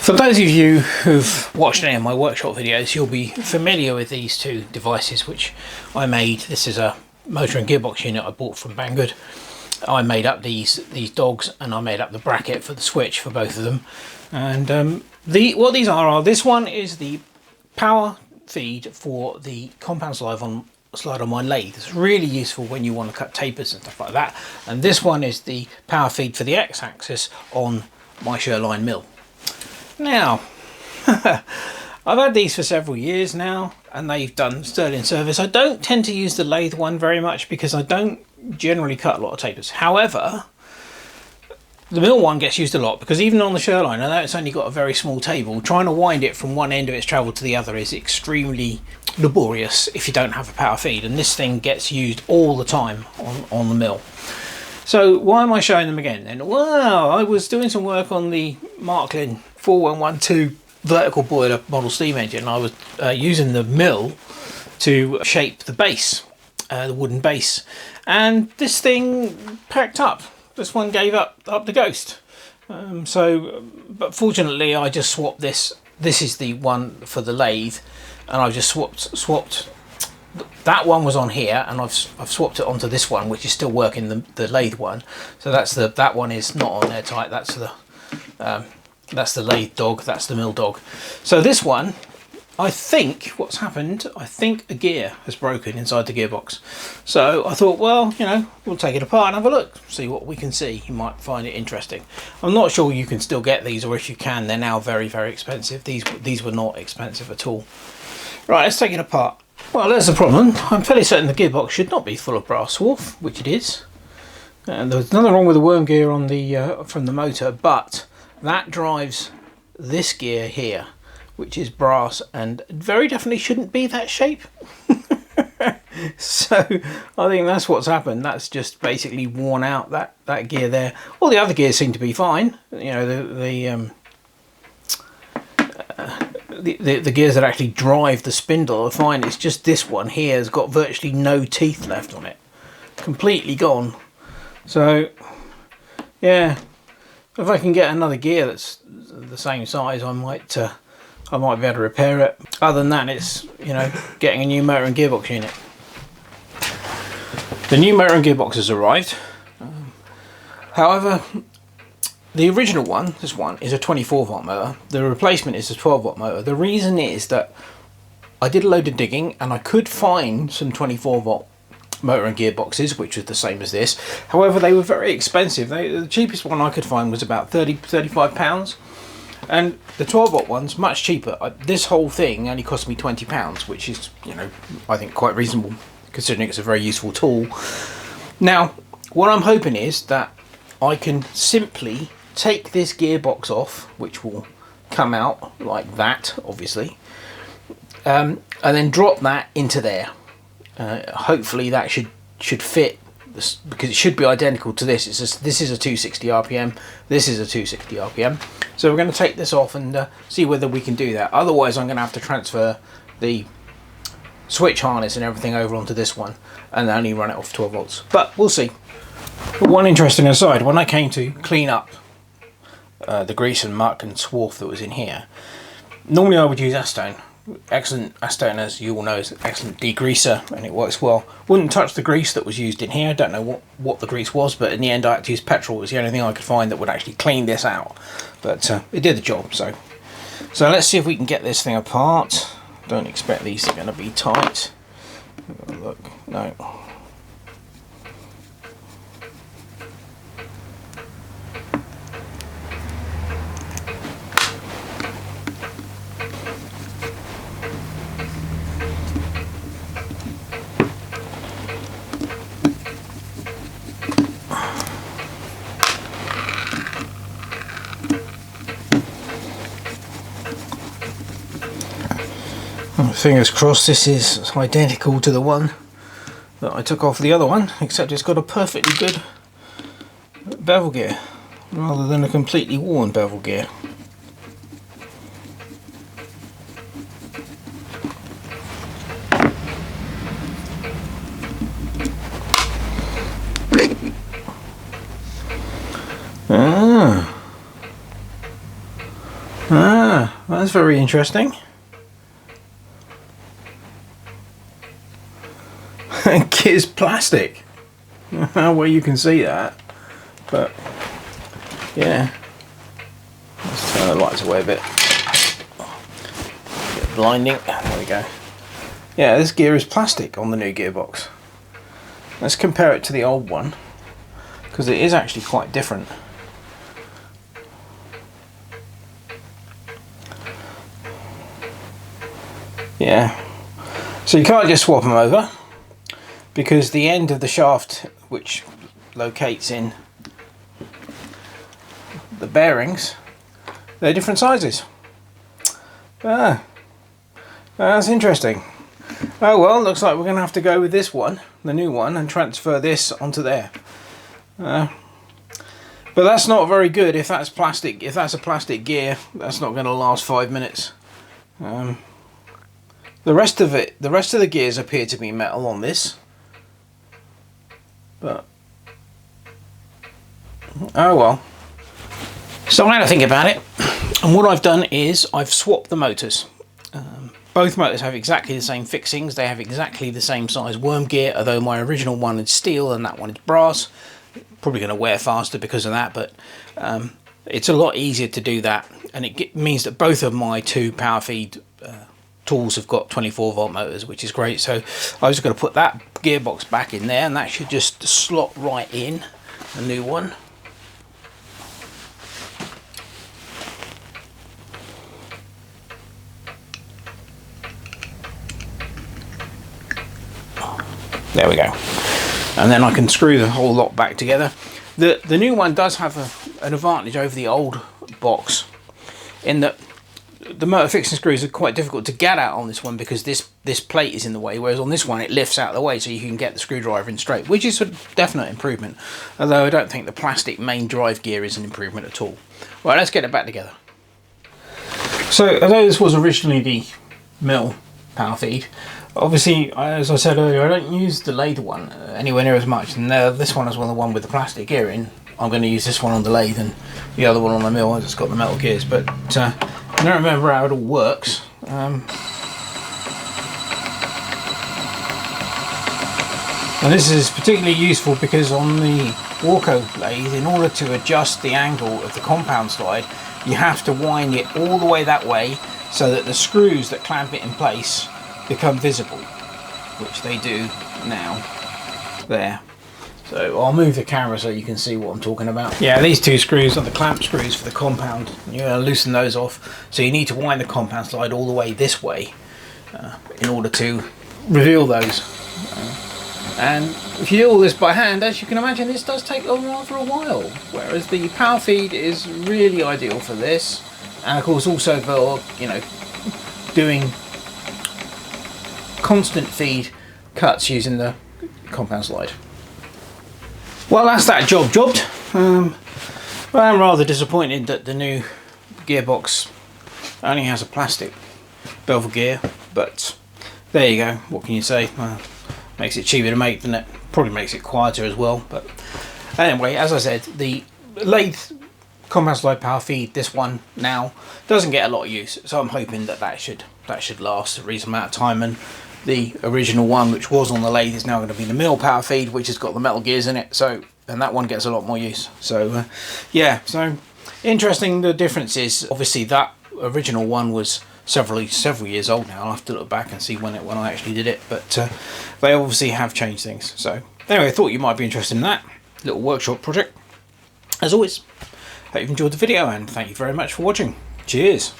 For those of you who've watched any of my workshop videos, you'll be familiar with these two devices which I made. This is a motor and gearbox unit I bought from Banggood. I made up these dogs, and I made up the bracket for the switch for both of them. And what these are this one is the power feed for the compound slide on my lathe. It's really useful when you want to cut tapers and stuff like that. And this one is the power feed for the X-axis on my Sherline mill. Now, I've had these for several years now, and they've done sterling service. I don't tend to use the lathe one very much because I don't generally cut a lot of tapers. However, the mill one gets used a lot because even on the Sherline, although it's only got a very small table, trying to wind it from one end of its travel to the other is extremely laborious if you don't have a power feed, and this thing gets used all the time on the mill. So why am I showing them again then? Well, I was doing some work on the Marklin 4112 vertical boiler model steam engine, and I was using the mill to shape the base, the wooden base, and this thing packed up. This one gave up the ghost. But fortunately I just swapped this. This is the one for the lathe, and I've just swapped. That one was on here, and I've swapped it onto this one, which is still working, the lathe one. So that one is not on there tight. That's the lathe dog. That's the mill dog. So this one, I think what's happened, I think a gear has broken inside the gearbox. So I thought, well, we'll take it apart and have a look, see what we can see. You might find it interesting. I'm not sure you can still get these, or if you can, they're now very, very expensive. These were not expensive at all. Right, let's take it apart. Well, there's the problem. I'm fairly certain the gearbox should not be full of brass swarf, which it is. And there's nothing wrong with the worm gear on the from the motor, but that drives this gear here, which is brass, and very definitely shouldn't be that shape. So I think that's what's happened. That's just basically worn out that gear there. All the other gears seem to be fine. The gears that actually drive the spindle are fine. It's just this one here has got virtually no teeth left on it, completely gone. So yeah, if I can get another gear that's the same size, I might be able to repair it. Other than that, it's getting a new motor and gearbox unit. The new motor and gearbox has arrived. However, the original one, this one, is a 24 volt motor. The replacement is a 12 volt motor. The reason is that I did a load of digging and I could find some 24 volt motor and gearboxes, which was the same as this. However, they were very expensive. The cheapest one I could find was about £35. And the 12 volt one's much cheaper. This whole thing only cost me £20, which is, I think quite reasonable considering it's a very useful tool. Now, what I'm hoping is that I can simply take this gearbox off, which will come out like that, obviously, and then drop that into there. Hopefully that should fit, because it should be identical to this. This is a 260 RPM, this is a 260 RPM. So we're going to take this off and see whether we can do that. Otherwise I'm going to have to transfer the switch harness and everything over onto this one and only run it off 12 volts. But we'll see. But one interesting aside, when I came to clean up the grease and muck and swarf that was in here, normally I would use acetone. Excellent acetone, as you all know, is an excellent degreaser and it works well. Wouldn't touch the grease that was used in here. I don't know what the grease was, but in the end I had to use petrol. It was the only thing I could find that would actually clean this out. But it did the job. So let's see if we can get this thing apart. Don't expect these are going to be tight. Look, no. Fingers crossed this is identical to the one that I took off the other one, except it's got a perfectly good bevel gear rather than a completely worn bevel gear. That's very interesting. It's plastic. Well, you can see that, but yeah. Let's turn the lights away a bit. Blinding. There we go. Yeah, this gear is plastic on the new gearbox. Let's compare it to the old one, because it is actually quite different. Yeah, so you can't just swap them over, because the end of the shaft, which locates in the bearings, they're different sizes. That's interesting. Oh well, looks like we're going to have to go with this one, the new one, and transfer this onto there. But that's not very good if that's plastic. If that's a plastic gear, that's not going to last 5 minutes. The rest of the gears appear to be metal on this. But oh well. So I had to think about it, and what I've done is I've swapped the motors. Both motors have exactly the same fixings. They have exactly the same size worm gear, although my original one is steel and that one is brass. Probably going to wear faster because of that, but it's a lot easier to do that, and it means that both of my two power feed tools have got 24-volt motors, which is great. So I was going to put that gearbox back in there, and that should just slot right in the new one. There we go, and then I can screw the whole lot back together. The new one does have an advantage over the old box in that the motor fixing screws are quite difficult to get out on this one, because this plate is in the way, whereas on this one it lifts out of the way, so you can get the screwdriver in straight, which is a definite improvement, although I don't think the plastic main drive gear is an improvement at all. Right, let's get it back together. So although this was originally the mill power feed, obviously, as I said earlier, I don't use the lathe one anywhere near as much, and this one is the one with the plastic gear in. I'm going to use this one on the lathe and the other one on the mill as it's got the metal gears, but I don't remember how it all works. And this is particularly useful because on the Walco lathe, in order to adjust the angle of the compound slide, you have to wind it all the way that way so that the screws that clamp it in place become visible, which they do now. There. So I'll move the camera so you can see what I'm talking about. Yeah, these two screws are the clamp screws for the compound. You're going to loosen those off, so you need to wind the compound slide all the way this way in order to reveal those. And if you do all this by hand, as you can imagine, this does take rather a while, whereas the power feed is really ideal for this, and of course also for, you know, doing constant feed cuts using the compound slide. Well, that's that jobbed. I'm rather disappointed that the new gearbox only has a plastic bevel gear, but there you go. What can you say? Well, makes it cheaper to make, doesn't it? Probably makes it quieter as well. But anyway, as I said, the lathe compound slide power feed, this one now doesn't get a lot of use, so I'm hoping that should last a reasonable amount of time. And the original one, which was on the lathe, is now going to be the mill power feed, which has got the metal gears in it. So, and that one gets a lot more use. So yeah, so interesting. The difference is obviously that original one was several years old now. I'll have to look back and see when I actually did it, but they obviously have changed things. So anyway, I thought you might be interested in that little workshop project. As always, hope you've enjoyed the video, and thank you very much for watching. Cheers.